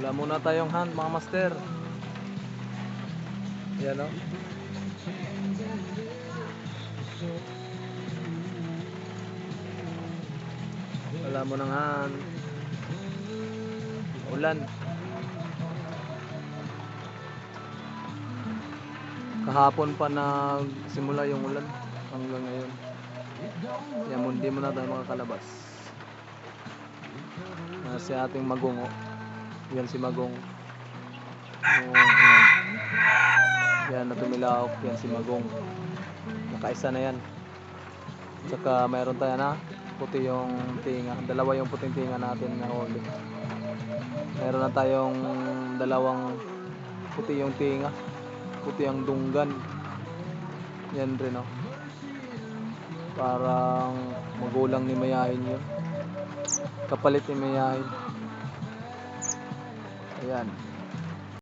Wala muna tayong hunt mga master. Yan o. Wala mo nang hunt. Ulan. Kahapon pa nagsimula yung ulan hanggang ngayon. Yan, hindi mo na tayo makakalabas. Si ating Magong. Yan si Magong. Yan na tumilaok. Yan si Magong. Nakaisa na yan. Tsaka mayroon tayo na puti yung tinga. Dalawa yung puting tinga natin na huli. Meron na tayong dalawang puti yung tinga. Puti ang dunggan. Yan rin o. Parang magulang ni Mayahin yun. Kapalit ni Mayahin. Ayan.